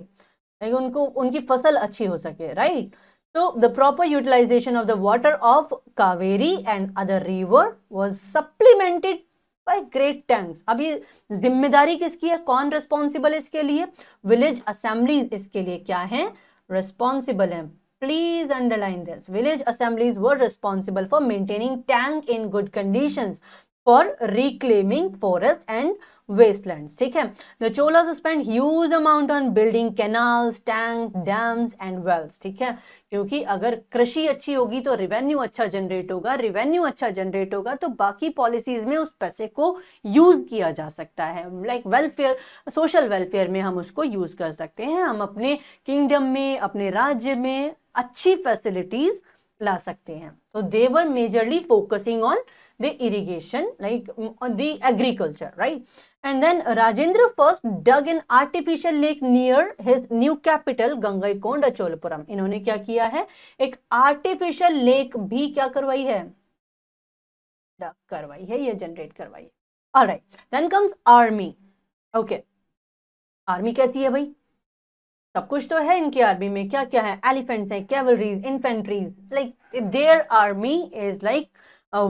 उनको उनकी फसल अच्छी हो सके, right. So the proper utilization of the water of Kaveri and other river was supplemented by great tanks. अभी जिम्मेदारी किसकी है, कौन रिस्पॉन्सिबल इसके लिए, विलेज असेंबलीज इसके लिए क्या है, रिस्पॉन्सिबल है। Please underline this. Village assemblies were responsible for maintaining tank in good conditions for reclaiming forest and wastelands, ठीक है। The Cholas spent huge amount on building canals, tanks, dams and wells, ठीक है। क्योंकि अगर कृषि अच्छी होगी तो रेवेन्यू अच्छा जनरेट होगा, रेवेन्यू अच्छा जनरेट होगा तो बाकी पॉलिसीज में उस पैसे को यूज किया जा सकता है, वेलफेयर, सोशल वेलफेयर में हम उसको यूज कर सकते हैं। हम अपने किंगडम में, अपने राज्य में अच्छी फैसिलिटीज ला सकते हैं। तो they were majorly focusing on the irrigation, the agriculture, right? And then Rajendra first dug an artificial lake near his new capital Gangaikonda Cholapuram. इन्होंने क्या किया है, एक आर्टिफिशियल लेक भी क्या करवाई है, करवाई है, ये जनरेट करवाई है। Alright, then comes army. Okay, army कैसी है भाई, सब कुछ तो है इनकी आर्मी में, क्या क्या है, एलिफेंट्स है, cavalries, infantries, their army is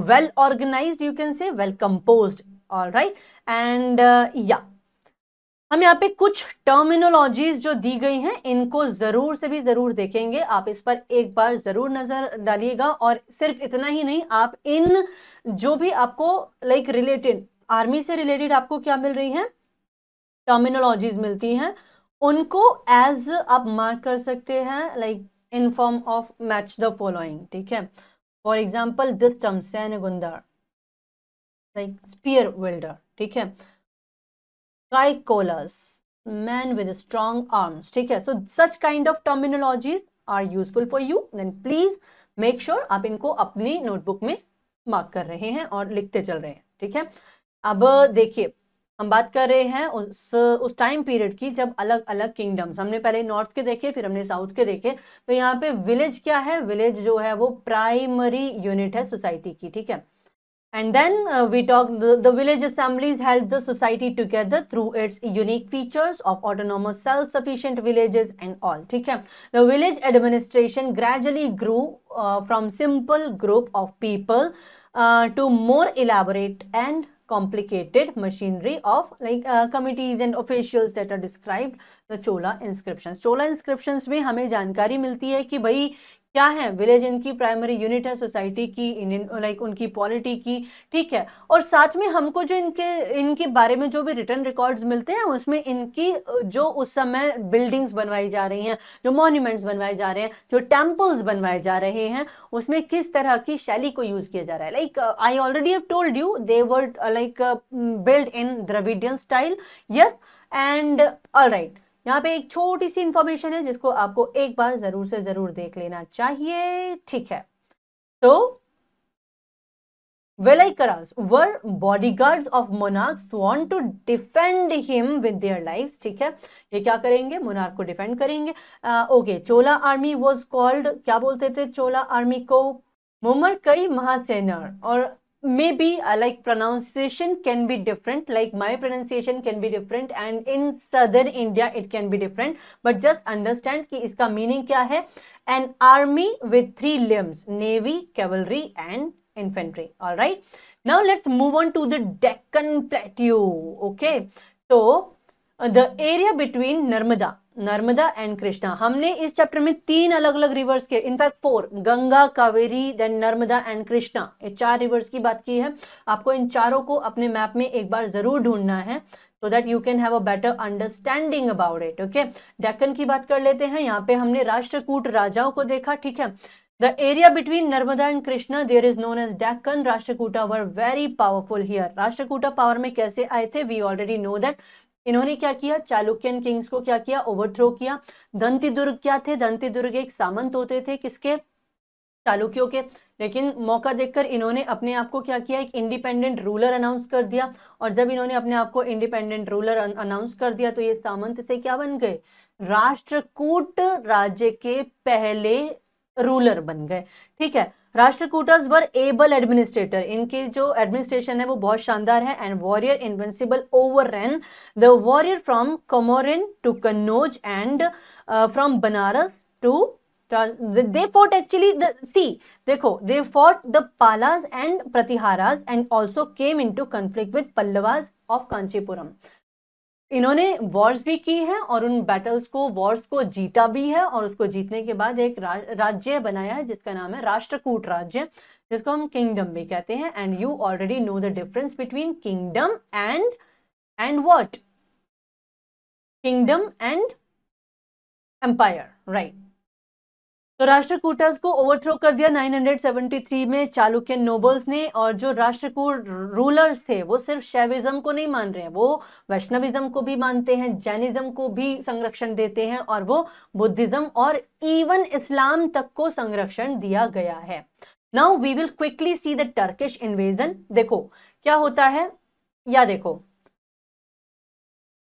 well organized, you can say well composed, all right. And हम यहाँ पे कुछ टर्मिनोलॉजीज जो दी गई हैं इनको जरूर से भी जरूर देखेंगे, आप इस पर एक बार जरूर नजर डालिएगा। और सिर्फ इतना ही नहीं, आप इन जो भी आपको रिलेटेड, आर्मी से रिलेटेड आपको क्या मिल रही है, टर्मिनोलॉजीज मिलती हैं, उनको एज आप मार्क कर सकते हैं in form of match the following, ठीक है। For example, this term Senegundar, spear wielder, ठीक है, Kaikolas, man with strong arms, ठीक है। So such kind of terminologies are useful for you. Then please make sure आप इनको अपनी notebook में मार्क कर रहे हैं और लिखते चल रहे हैं, ठीक है। अब देखिए, हम बात कर रहे हैं उस टाइम पीरियड की जब अलग अलग किंगडम्स, हमने पहले नॉर्थ के देखे, फिर हमने साउथ के देखे। तो यहाँ पे विलेज क्या है, विलेज जो है वो प्राइमरी यूनिट है सोसाइटी की, ठीक है। And then we talk the village assemblies help the society together through its unique features of autonomous self sufficient villages and all, ठीक है। The village administration gradually grew from simple group of people to more elaborate and complicated machinery of like committees and officials that are described the Chola inscriptions. Chola inscriptions में हमें जानकारी मिलती है कि भाई क्या है, विलेज इनकी प्राइमरी यूनिट है सोसाइटी की, लाइक उनकी पॉलिटी की, ठीक है। और साथ में हमको जो इनके बारे में जो भी रिटर्न रिकॉर्ड्स मिलते हैं उसमें इनकी जो उस समय बिल्डिंग्स बनवाई जा रही हैं, जो मॉन्यूमेंट्स बनवाए जा रहे हैं, जो टेम्पल्स बनवाए जा रहे हैं, उसमें किस तरह की शैली को यूज किया जा रहा है। Like I already have told you they were like build in Dravidian style, yes. And alright, यहाँ पे एक छोटी सी इंफॉर्मेशन है जिसको आपको एक बार जरूर से जरूर देख लेना चाहिए, ठीक है। तो Velaykaras were bodyguards of monarchs sworn to defend him with their lives, ठीक है। ये क्या करेंगे, मोनार्क को डिफेंड करेंगे। Okay, Chola army was called, क्या बोलते थे चोला आर्मी को, मुमरकई महासेना। और maybe like pronunciation can be different, like my pronunciation can be different and in southern India it can be different, but just understand कि इसका meaning क्या है। an army with 3 limbs, navy, cavalry and infantry. All right, now let's move on to the Deccan Plateau. Okay, so the area between Narmada and Krishna, हमने इस chapter में 3 अलग अलग rivers के, in fact 4, Ganga, Kaveri, then Narmada and Krishna, ये 4 रिवर्स की बात की है। आपको इन चारों को अपने मैप में एक बार जरूर ढूंढना है so that you can have a better understanding about it. Okay, Deccan की बात कर लेते हैं। यहाँ पे हमने राष्ट्रकूट राजाओं को देखा, ठीक है। The area between Narmada and Krishna there is known as Deccan. Rashtrakuta were very powerful here. Rashtrakuta power में कैसे आए थे, we already know that. इन्होंने क्या किया, चालुक्यन किंग्स को क्या किया, ओवरथ्रो किया। दंतिदुर्ग क्या थे, दंतिदुर्ग एक सामंत होते थे, किसके, चालुक्यों के। लेकिन मौका देखकर इन्होंने अपने आप को क्या किया, एक इंडिपेंडेंट रूलर अनाउंस कर दिया। और जब इन्होंने अपने आप को इंडिपेंडेंट रूलर अनाउंस कर दिया तो ये सामंत से क्या बन गए, राष्ट्रकूट राज्य के पहले रूलर बन गए, ठीक है। राष्ट्रकूटस वर एबल एडमिनिस्ट्रेटर, इनके जो एडमिनिस्ट्रेशन है वो बहुत शानदार है। And warrior invincible overran the warrior from Comorin to Kannauj and from Banaras to they fought actually देखो they fought the Palas and Pratiharas and also came into conflict with Pallavas of Kanchipuram. इन्होंने Wars भी की है और उन बैटल्स को, Wars को जीता भी है, और उसको जीतने के बाद एक राज्य बनाया है जिसका नाम है राष्ट्रकूट राज्य, जिसको हम किंगडम भी कहते हैं। And you already know the difference between kingdom and what, kingdom and empire, right. तो राष्ट्रकूटस को ओवरथ्रो कर दिया 973 में चालुक्य नोबल्स ने। और जो राष्ट्रकूट रूलर्स थे वो सिर्फ शैविज्म को नहीं मान रहे हैं, वो वैष्णविज्म को भी मानते हैं, जैनिज्म को भी संरक्षण देते हैं, और वो बुद्धिज्म और इवन इस्लाम तक को संरक्षण दिया गया है। Now we will quickly see the Turkish invasion. देखो क्या होता है, या देखो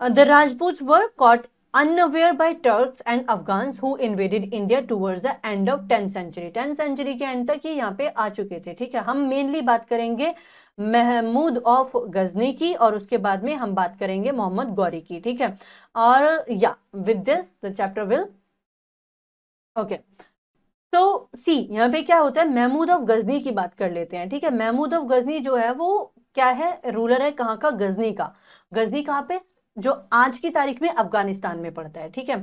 the Rajputs were caught unaware by Turks and Afghans who invaded India towards the end of 10th century. 10th century के एंड तक ये यहाँ पे आ चुके थे, ठीक है। हम मेनली बात करेंगे महमूद ऑफ गजनी की, और उसके बाद में हम बात करेंगे मोहम्मद गौरी की, ठीक है। और या with this the chapter will okay. तो सी यहाँ पे क्या होता है, महमूद ऑफ गजनी की बात कर लेते हैं, ठीक है। महमूद ऑफ गजनी जो है वो क्या है, रूलर है कहाँ का, गजनी का। गजनी कहाँ पे, जो आज की तारीख में अफगानिस्तान में पड़ता है, ठीक है।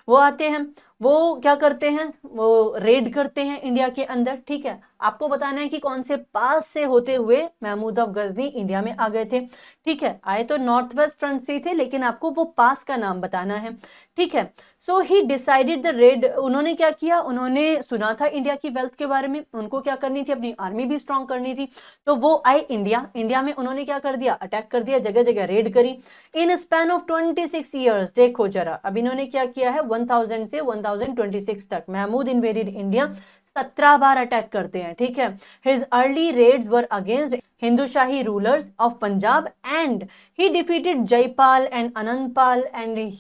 वो आते हैं, वो क्या करते हैं, वो रेड करते हैं इंडिया के अंदर, ठीक है। आपको बताना है कि कौन से पास से होते हुए महमूद ऑफ गजनी इंडिया में आ गए थे, ठीक है। आए तो नॉर्थ वेस्ट फ्रंट से थे, लेकिन आपको वो पास का नाम बताना है, ठीक है। सो ही डिसाइडेड द रेड, उन्होंने क्या किया, उन्होंने सुना था इंडिया की वेल्थ के बारे में, उनको क्या करनी थी, अपनी आर्मी भी स्ट्रॉन्ग करनी थी। तो वो आए इंडिया में उन्होंने क्या कर दिया, अटैक कर दिया, जगह जगह रेड करी। इन स्पैन ऑफ 26 ईयर्स, देखो जरा, अब इन्होंने क्या किया है, 1000 से 1026 तक महमूद इन्वेडेड इंडिया 17 बार अटैक करते हैं, ठीक है। His early raids were against Hindushahi rulers of Punjab and he defeated Jaipal and Anantpal and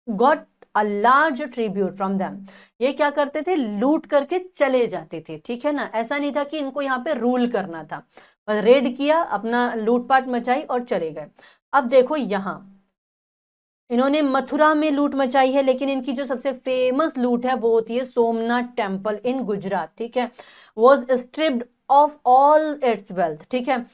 got a large tribute from them. ये क्या करते थे, लूट करके चले जाते थे, ठीक है ना। ऐसा नहीं था कि इनको यहाँ पे रूल करना था, बस रेड किया, अपना लूटपाट मचाई और चले गए। अब देखो यहाँ इन्होंने मथुरा में लूट मचाई है, लेकिन इनकी जो सबसे फेमस लूट है वो होती है सोमनाथ टेम्पल इन गुजरात, ठीक है। Was stripped off all its wealth, ठीक है।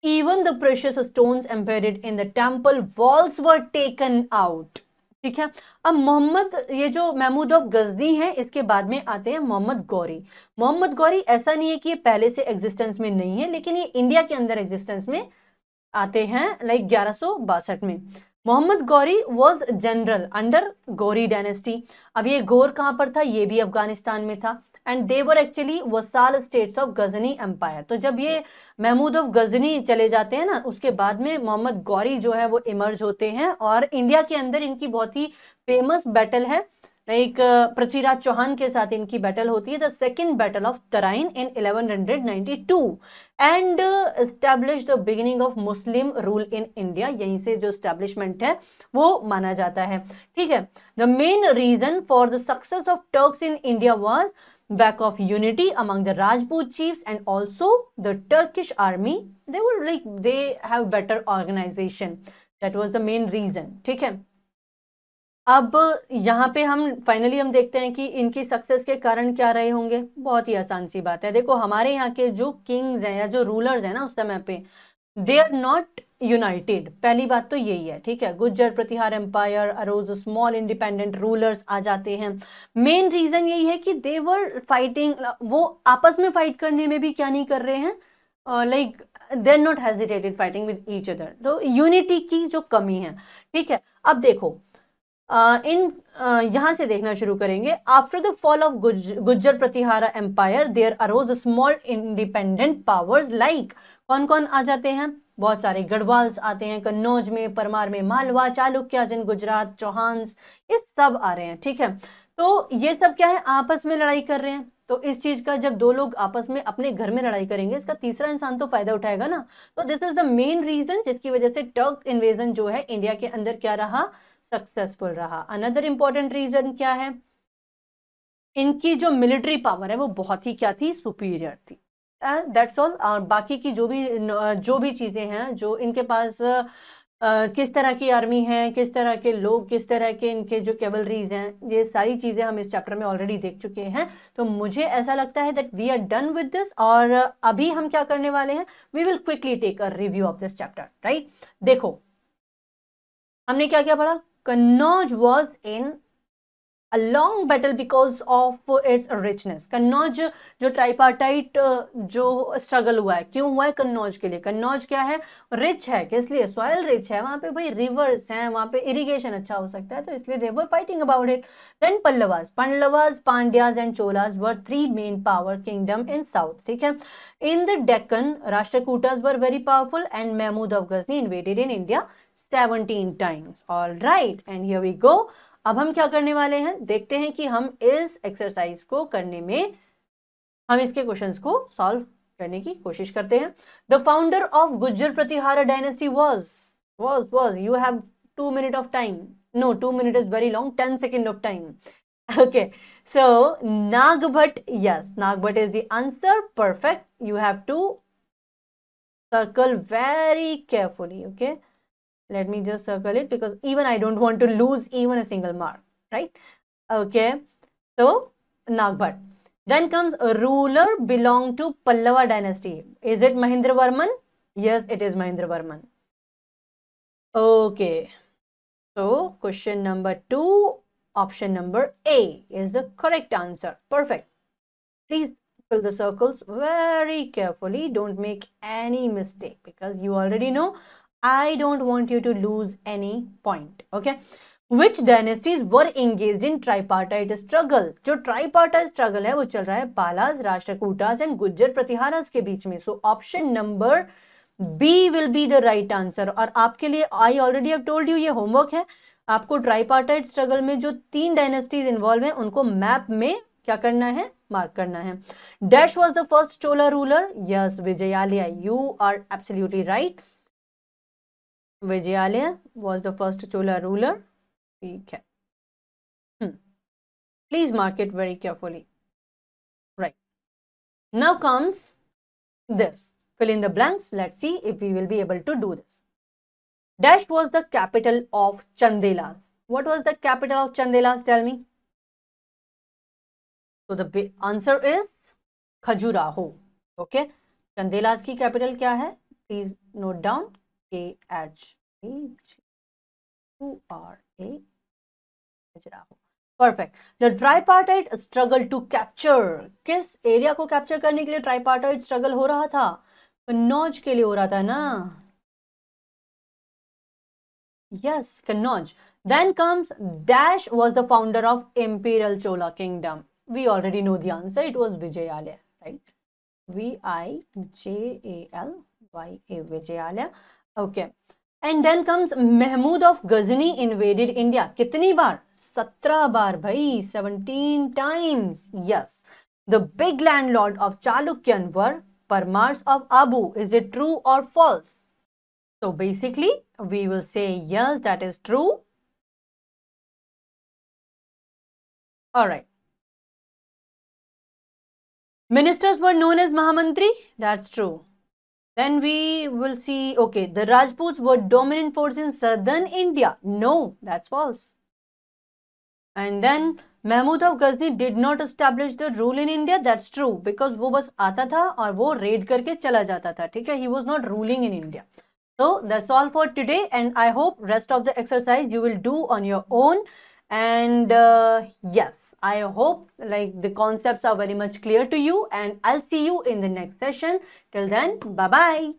Even the precious stones embedded in the temple walls were taken out. ठीक है। अब मोहम्मद, ये जो महमूद ऑफ गजनी है, इसके बाद में आते हैं मोहम्मद गौरी। मोहम्मद गौरी ऐसा नहीं है कि ये पहले से एग्जिस्टेंस में नहीं है, लेकिन ये इंडिया के अंदर एग्जिस्टेंस में आते हैं लाइक 1162 में। Muhammad Ghori was general under Ghori dynasty. अब ये गौर कहां पर था, ये भी अफगानिस्तान में था। And they were actually vassal states of Ghazni empire. तो जब ये महमूद ऑफ गजनी चले जाते हैं ना, उसके बाद में मोहम्मद गौरी जो है वो इमर्ज होते हैं। और इंडिया के अंदर इनकी बहुत ही फेमस बैटल है, लाइक पृथ्वीराज चौहान के साथ इनकी बैटल होती है, the second battle of Tarain in 1192 and establish the beginning of Muslim rule in India. यहीं से जो एस्टैब्लिशमेंट है वो माना जाता है। ठीक है। The main reason for the success of Turks in India was back of unity among the Rajput chiefs and also the Turkish army. They have better organization. That was the main reason. ठीक है। अब यहाँ पे हम finally हम देखते हैं कि इनकी सक्सेस के कारण क्या रहे होंगे। बहुत ही आसान सी बात है। देखो हमारे यहाँ के जो किंग्स हैं या जो रूलर्स हैं ना उस समय पे, दे आर नॉट यूनाइटेड। पहली बात तो यही है। ठीक है। Gujjar Pratihara empire arose, small independent rulers आ जाते हैं। मेन रीजन यही है कि दे वर फाइटिंग, वो आपस में फाइट करने में भी क्या नहीं कर रहे हैं, like they are not hesitated fighting with each other. तो यूनिटी की जो कमी है। ठीक है। अब देखो यहां से देखना शुरू करेंगे। After the fall of Gujjar Pratihara empire there arose small independent powers like, कौन कौन आ जाते हैं, बहुत सारे गढ़वाल्स आते हैं, कन्नौज में, परमार में, मालवा, चालुक्य इन गुजरात, चौहान्स, ये सब आ रहे हैं। ठीक है। तो ये सब क्या है, आपस में लड़ाई कर रहे हैं। तो इस चीज का जब दो लोग आपस में अपने घर में लड़ाई करेंगे, इसका तीसरा इंसान तो फायदा उठाएगा ना। तो this is the main reason जिसकी वजह से टर्क इन्वेजन जो है इंडिया के अंदर क्या रहा, सक्सेसफुल रहा। अनदर इंपॉर्टेंट रीजन क्या है, इनकी जो मिलिट्री पावर है वो बहुत ही क्या थी, सुपीरियर थी। That's all. और बाकी की जो भी चीजें हैं जो इनके पास, किस तरह की आर्मी है, किस तरह के लोग, किस तरह के इनके जो कैवलरीज हैं, ये सारी चीजें हम इस चैप्टर में ऑलरेडी देख चुके हैं। तो मुझे ऐसा लगता है that we are done with this. और अभी हम क्या करने वाले हैं, we will quickly take a review of this chapter. Right. देखो हमने क्या क्या पढ़ा। Kannauj was in a long battle because of its richness। Kannauj जो ट्राइपार्टाइट जो स्ट्रगल हुआ है, क्यों हुआ है कन्नौज के लिए, कन्नौज क्या है, रिच है। किस लिए, सॉइल रिच है, वहां पे भाई रिवर्स हैं, वहां पे इरिगेशन अच्छा हो सकता है, तो इसलिए they were fighting about it। then Pallavas, Pandyas and Cholas were three main power kingdom in south. ठीक है। In the Deccan Rashtrakutas were very powerful and Mahmud of Ghazni invaded in India 17 times। All right, and here we go. अब हम क्या करने वाले हैं, देखते हैं कि हम इस एक्सरसाइज को करने में, हम इसके क्वेश्चंस को सॉल्व करने की कोशिश करते हैं। The founder of Gujjar Pratihara dynasty was you have 2 minutes of time, no 2 minutes is very long, 10 seconds of time। okay, so Nagbhat, yes, Nagbhat is the answer, perfect। you have to circle very carefully, okay, let me just circle it because even I don't want to lose even a single mark, right? Okay, so Nagbhat। Then comes a ruler belong to Pallava dynasty, is it Mahendravarman? Yes, it is Mahendravarman। okay, so question number 2, option number A is the correct answer, perfect। please fill the circles very carefully, don't make any mistake because you already know I don't want you to lose any point, okay। Which dynasties were engaged in tripartite struggle? जो tripartite struggle है वो चल रहा है पालास, Rashtrakutas and Gujjar Pratiharas के बीच में। So option number B will be the right answer। और आपके लिए I already have told you, ये होमवर्क है। आपको ट्राइपार्टाइट स्ट्रगल में जो 3 डायनेस्टीज इन्वॉल्व हैं उनको मैप में क्या करना है, मार्क करना है। Dash was the first Chola ruler, yes Vijayalaya, you are absolutely right, Vijayalaya was the first Chola ruler। ठीक है। Please mark it very carefully। right, now comes this, fill in the blanks, let's see if we will be able to do this। Dash was the capital of Chandelas, what was the capital of Chandelas, tell me। so the answer is Khajuraho, okay। Chandelas की capital क्या है, Please note down KHAGURA. Perfect. The tripartite struggle to capture, किस area को capture करने के लिए tripartite struggle हो रहा था? कन्नौज के लिए हो रहा था ना? Yes, Kannauj. Then comes Dash was the founder of Imperial Chola Kingdom. We already know the answer. It was Vijayalaya, right? Vijalya, Vijayalaya. Okay. And then comes Mahmud of Ghazni invaded India. कितनी बार? 17 बार भाई, 17 times. Yes. The big landlord of Chalukyan were Parmars of Abu. Is it true or false? So basically, we will say yes, that is true. All right. Ministers were known as Mahamantri. That's true. Then we will see, okay, the Rajputs were dominant force in southern India. No, that's false. And then Mahmud of Ghazni did not establish the rule in India. That's true, because वो बस आता था और वो raid करके चला जाता था, ठीक है? He was not ruling in India. So that's all for today, and I hope rest of the exercise you will do on your own. And yes, I hope like the concepts are very much clear to you, and I'll see you in the next session. Till then, bye bye.